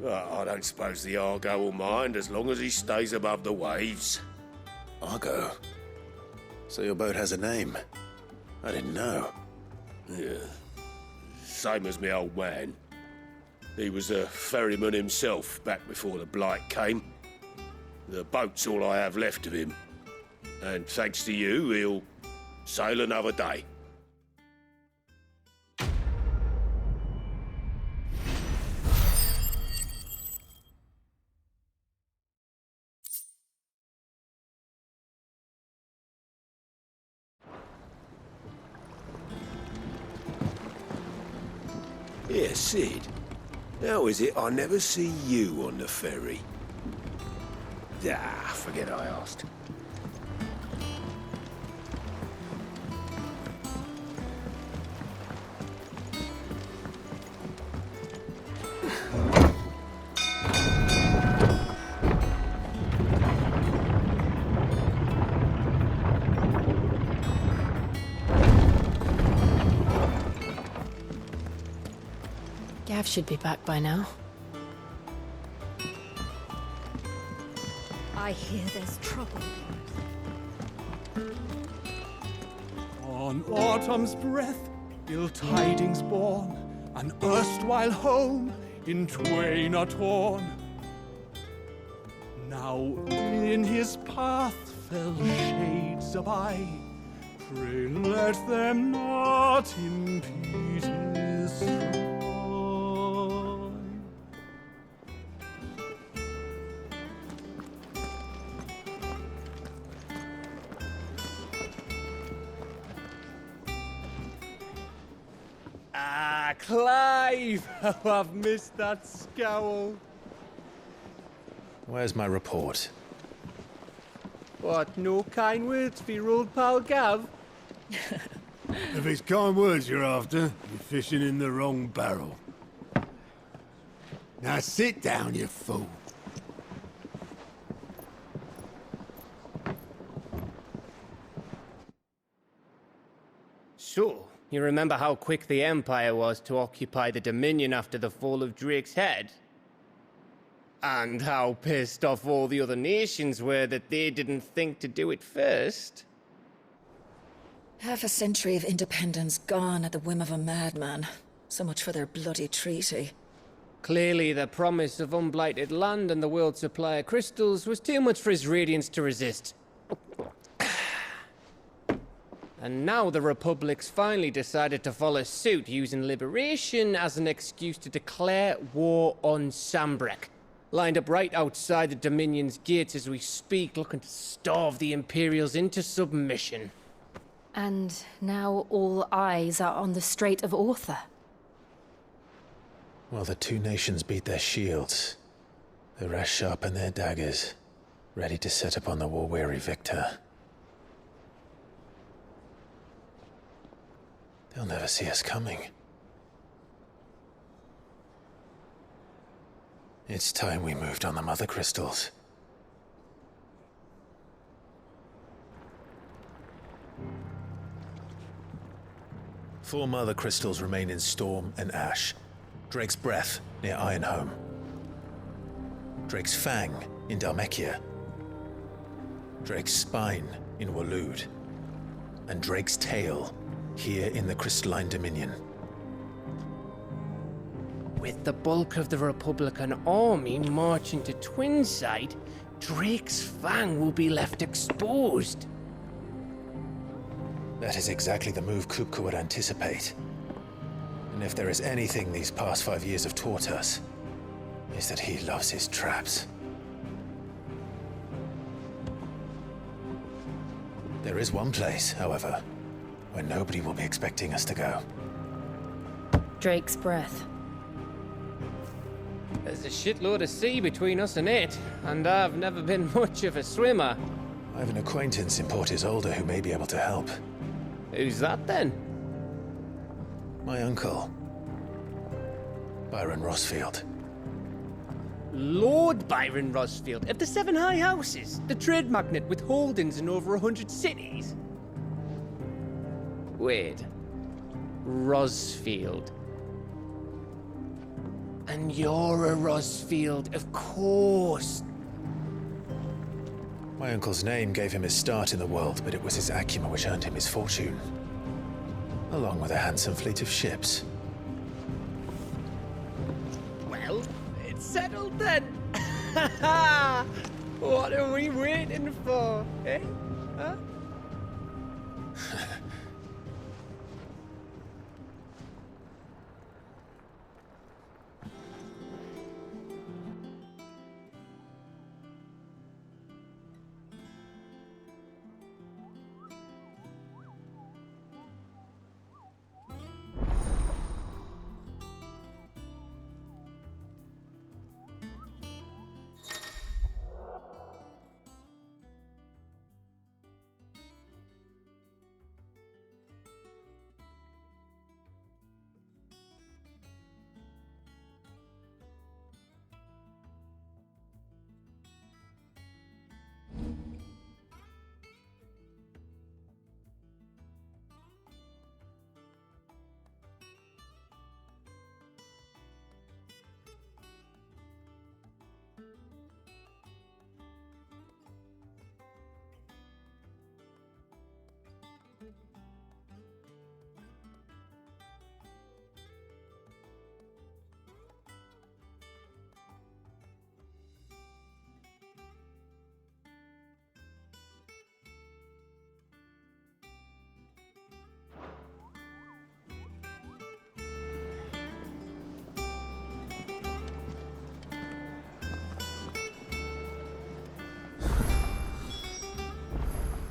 I don't suppose the Argo will mind as long as he stays above the waves. Argo? So your boat has a name? I didn't know. Yeah. Same as me old man. He was a ferryman himself back before the Blight came. The boat's all I have left of him. And thanks to you, he'll sail another day. Yeah, Sid. How is it I never see you on the ferry? Ah, forget I asked. Gav should be back by now. I hear there's trouble. On autumn's breath, ill tidings born, an erstwhile home in twain are torn. Now in his path fell shades abide, pray let them not impede his stride. Ah, Clive! How I've missed that scowl. Where's my report? What, no kind words for your old pal Gav? If it's kind words you're after, you're fishing in the wrong barrel. Now sit down, you fool. So, you remember how quick the Empire was to occupy the Dominion after the fall of Drake's head? And how pissed off all the other nations were that they didn't think to do it first? Half a century of independence gone at the whim of a madman. So much for their bloody treaty. Clearly, the promise of unblighted land and the world's supply of crystals was too much for his radiance to resist. And now the Republic's finally decided to follow suit, using liberation as an excuse to declare war on Sambrek. Lined up right outside the Dominion's gates as we speak, looking to starve the Imperials into submission. And now all eyes are on the Strait of Author. Well, the two nations beat their shields. The rest sharpen their daggers, ready to set upon the war-weary victor. They'll never see us coming. It's time we moved on the Mother Crystals. Four Mother Crystals remain in Storm and Ash. Drake's Breath, near Ironhome. Drake's Fang, in Dhalmekia. Drake's Spine, in Waloed. And Drake's Tail, here in the Crystalline Dominion. With the bulk of the Republican army marching to Twinside, Drake's Fang will be left exposed. That is exactly the move Kupka would anticipate. And if there is anything these past 5 years have taught us, is that he loves his traps. There is one place, however, where nobody will be expecting us to go. Drake's Breath. There's a shitload of sea between us and it, and I've never been much of a swimmer. I have an acquaintance in Port Isolde who may be able to help. Who's that then? My uncle, Byron Rossfield. Lord Byron Rossfield of the Seven High Houses, the trade magnate with holdings in over 100 cities. Wait, Rossfield. And And you're a Rosfield, of course. My uncle's name gave him his start in the world, but it was his acumen which earned him his fortune. Along with a handsome fleet of ships. Well, it's settled then. What are we waiting for, eh? Huh?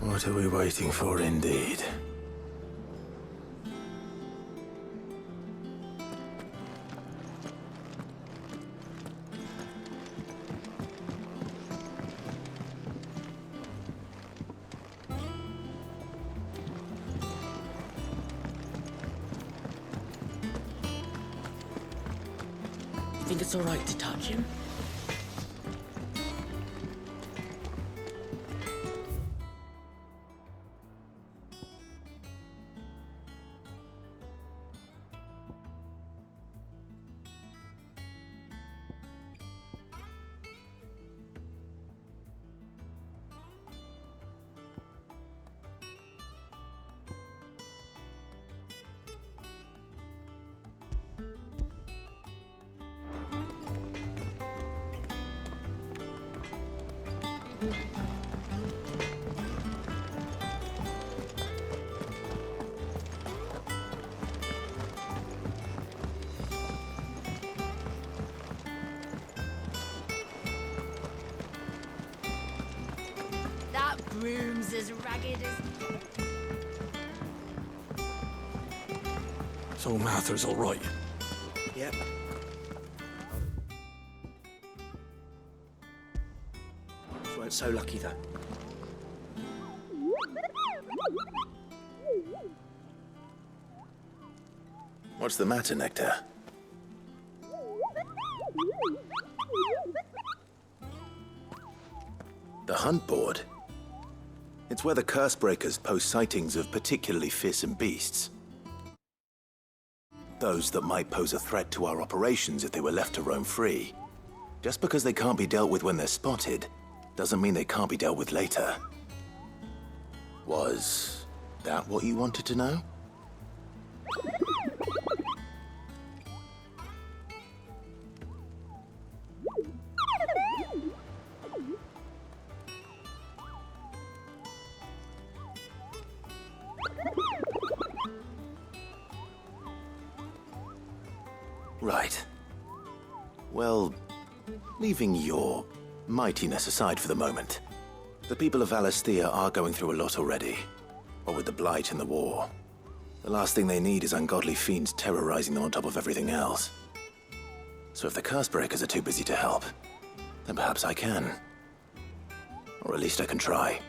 What are we waiting for, indeed? You think it's all right to touch him? That broom's as ragged as... So Mather's all right. Yep. You weren't so lucky, though. What's the matter, Nectar? The hunt board? It's where the Cursebreakers post sightings of particularly fearsome beasts. Those that might pose a threat to our operations if they were left to roam free. Just because they can't be dealt with when they're spotted, doesn't mean they can't be dealt with later. Was that what you wanted to know? Right. Well, leaving your mightiness aside for the moment, the people of Valisthea are going through a lot already. What with the Blight and the war. The last thing they need is ungodly fiends terrorizing them on top of everything else. So if the Cursebreakers are too busy to help, then perhaps I can. Or at least I can try.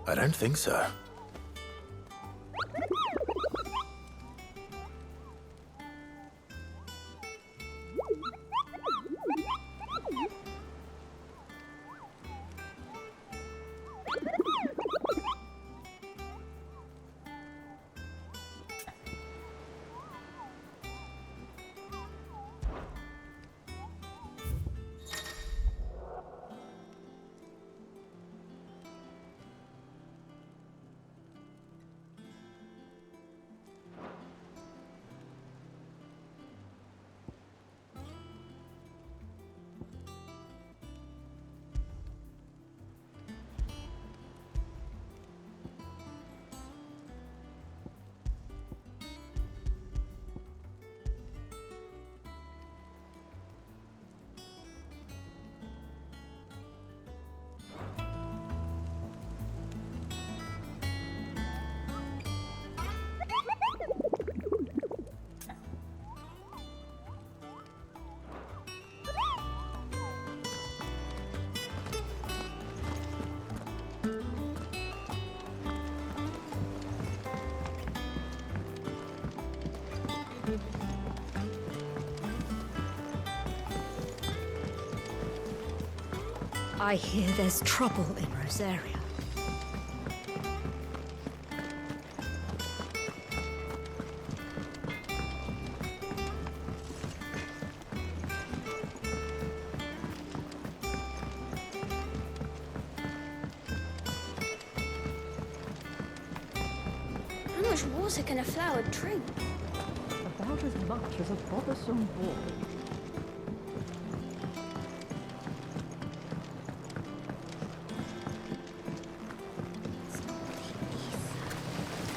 I don't think so. I hear there's trouble in Rosaria. How much water can a flower drink? About as much as a bothersome boy.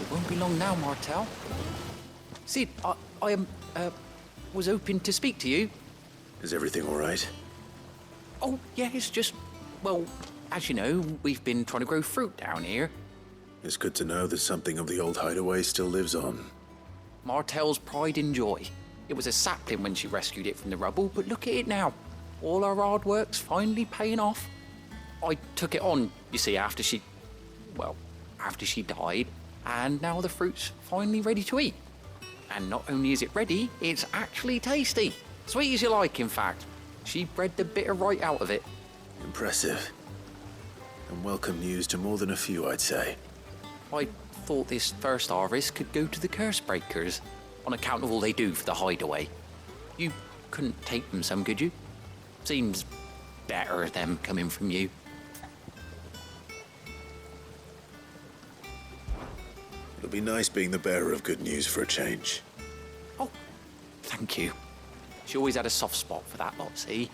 It won't be long now, Martel. Sid, I was hoping to speak to you. Is everything all right? Oh, yeah, it's just, well, as you know, we've been trying to grow fruit down here. It's good to know that something of the old hideaway still lives on. Martel's pride and joy. It was a sapling when she rescued it from the rubble, but look at it now. All our hard work's finally paying off. I took it on, you see, after she died, and now the fruit's finally ready to eat. And not only is it ready, it's actually tasty. Sweet as you like, in fact. She bred the bitter right out of it. Impressive. And welcome news to more than a few, I'd say. I thought this first harvest could go to the curse breakers, on account of all they do for the hideaway. You couldn't take them some, could you? Seems better them coming from you. It'll be nice being the bearer of good news for a change. Oh, thank you. She always had a soft spot for that lot, see?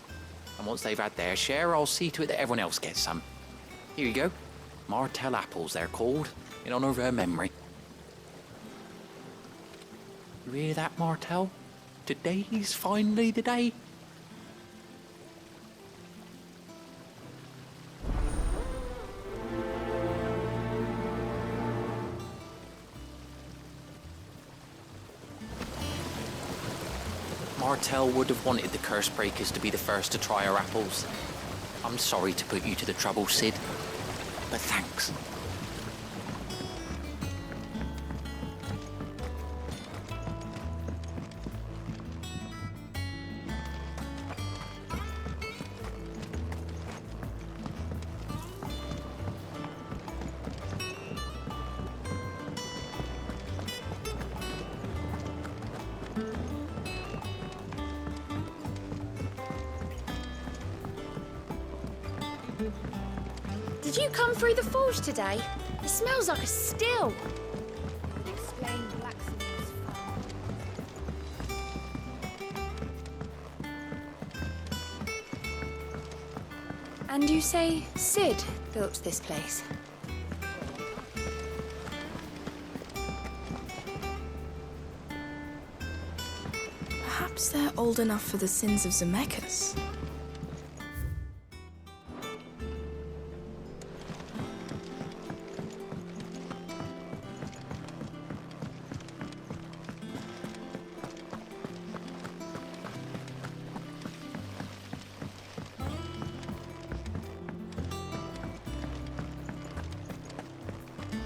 And once they've had their share, I'll see to it that everyone else gets some. Here you go. Martel apples, they're called, in honor of her memory. You hear that, Martel? Today's finally the day. Martel would have wanted the curse breakers to be the first to try her apples. I'm sorry to put you to the trouble, Sid, but thanks. Did you come through the forge today? It smells like a still. Could explain blacksmith's fun. And you say Sid built this place? Perhaps they're old enough for the sins of Zemeckis.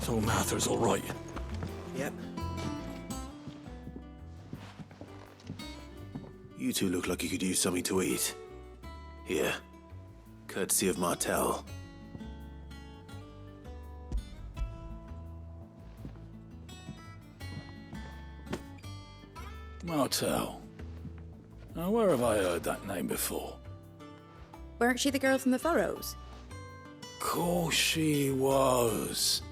So Mather's all right. Yep. You two look like you could use something to eat. Here. Courtesy of Martel. Martel. Now, where have I heard that name before? Weren't she the girl from the Furrows? Course she was.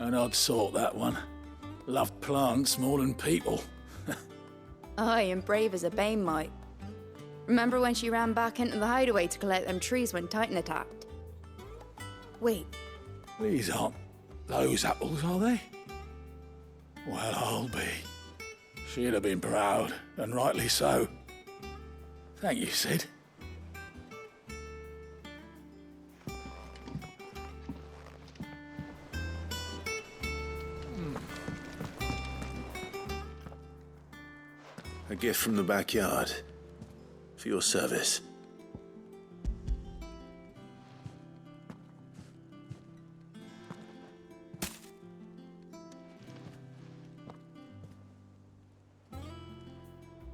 An odd sort, that one. Loved plants more than people. Aye, and brave as a bane might. Remember when she ran back into the hideaway to collect them trees when Titan attacked? Wait, These aren't those apples, are they? Well, I'll be. She'd have been proud, and rightly so. Thank you, Sid. A gift from the backyard. For your service.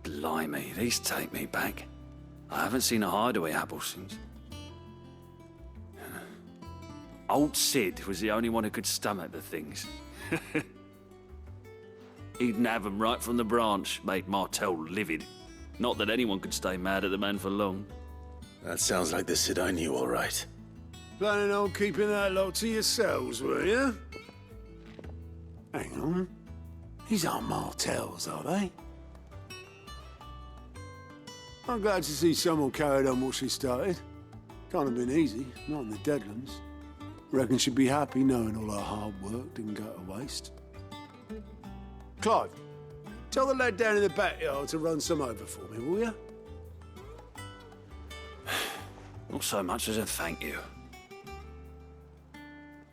Blimey, these take me back. I haven't seen a hideaway apple since. Old Sid was the only one who could stomach the things. He'd nab 'em right from the branch, made Martel livid. Not that anyone could stay mad at the man for long. That sounds like the Sid I knew, all right. Planning on keeping that lot to yourselves, were you? Hang on. These aren't Martels, are they? I'm glad to see someone carried on what she started. Can't have been easy, not in the Deadlands. Reckon she'd be happy knowing all her hard work didn't go to waste. Clive, tell the lad down in the backyard to run some over for me, will you? Not so much as a thank you.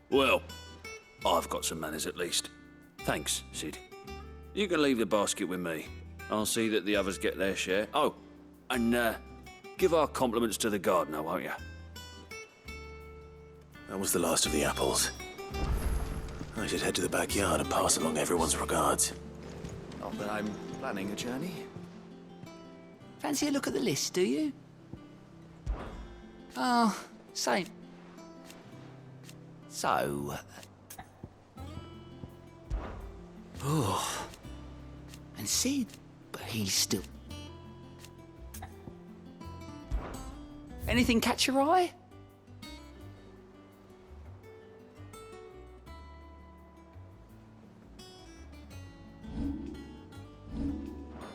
Well, I've got some manners at least. Thanks, Sid. You can leave the basket with me. I'll see that the others get their share. Oh, and give our compliments to the gardener, won't you? That was the last of the apples. I should head to the backyard and pass along everyone's regards. Not that I'm planning a journey. Fancy a look at the list, do you? Oh, same. So... Oh. And Sid, but he's still... Anything catch your eye?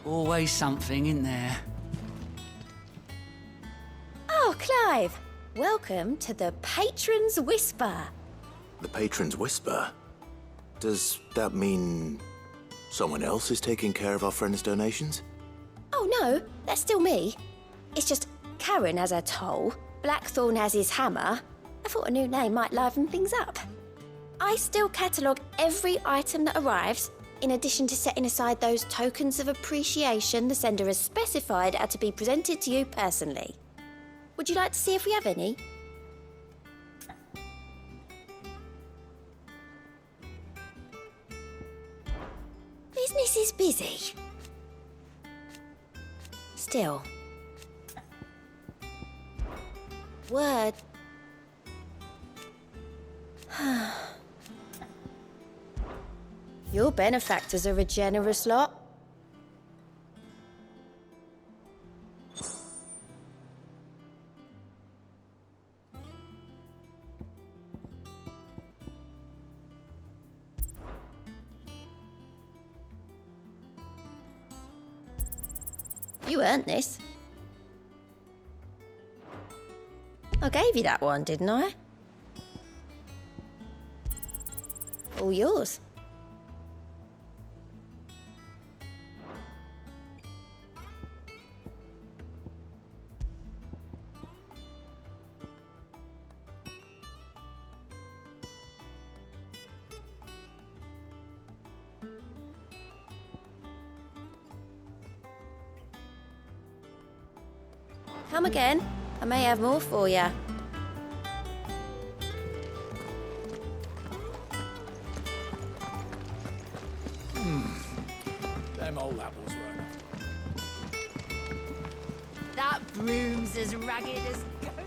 Always something in there. Oh, Clive! Welcome to the Patron's Whisper. The Patron's Whisper? Does that mean someone else is taking care of our friend's donations? Oh no, that's still me. It's just Karen has her toll, Blackthorn has his hammer. I thought a new name might liven things up. I still catalogue every item that arrives, in addition to setting aside those tokens of appreciation the sender has specified are to be presented to you personally. Would you like to see if we have any? Business is busy. Still. Word. Your benefactors are a generous lot. You earned this. I gave you that one, didn't I? All yours. Come again. I may have more for you. Them old apples were enough. That broom's as ragged as ghost.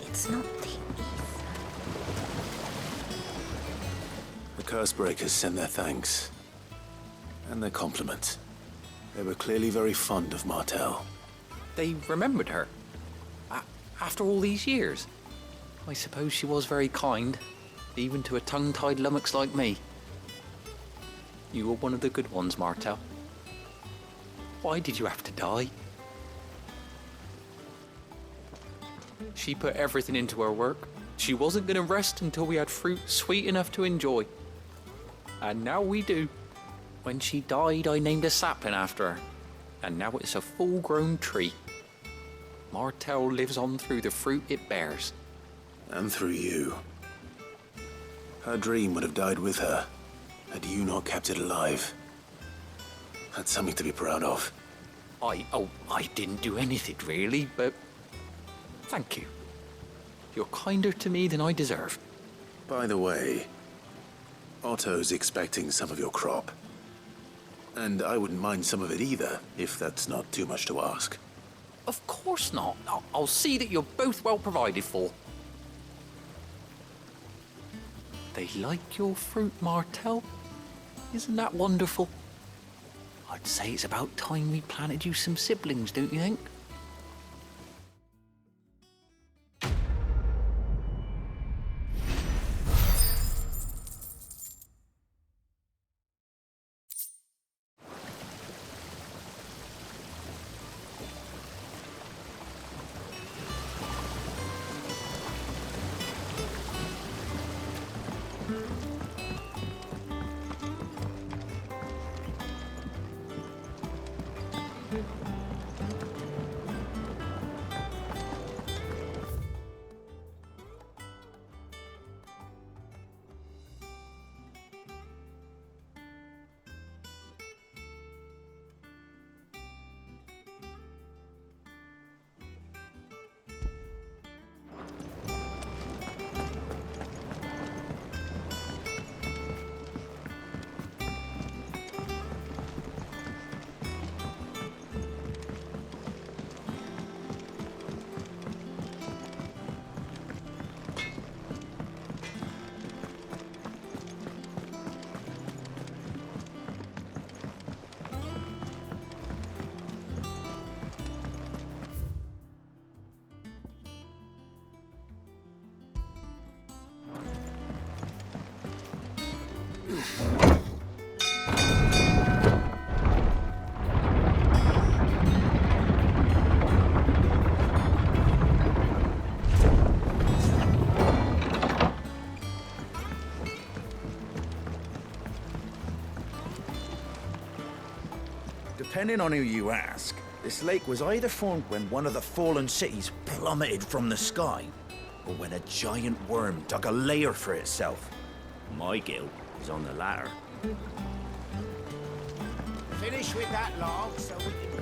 It's not the The Cursebreakers send their thanks. And their compliments. They were clearly very fond of Martell. They remembered her. After all these years. I suppose she was very kind, even to a tongue-tied lummox like me. You were one of the good ones, Martell. Why did you have to die? She put everything into her work. She wasn't going to rest until we had fruit sweet enough to enjoy. And now we do. When she died, I named a sapling after her. And now it's a full-grown tree. Martell lives on through the fruit it bears. And through you. Her dream would have died with her, had you not kept it alive. That's something to be proud of. I didn't do anything really, but thank you. You're kinder to me than I deserve. By the way, Otto's expecting some of your crop. And I wouldn't mind some of it either, if that's not too much to ask. Of course not. I'll see that you're both well provided for. They like your fruit, Martell. Isn't that wonderful? I'd say it's about time we planted you some siblings, don't you think? Depending on who you ask, this lake was either formed when one of the fallen cities plummeted from the sky, or when a giant worm dug a lair for itself. My guilt is on the latter. Finish with that log so we can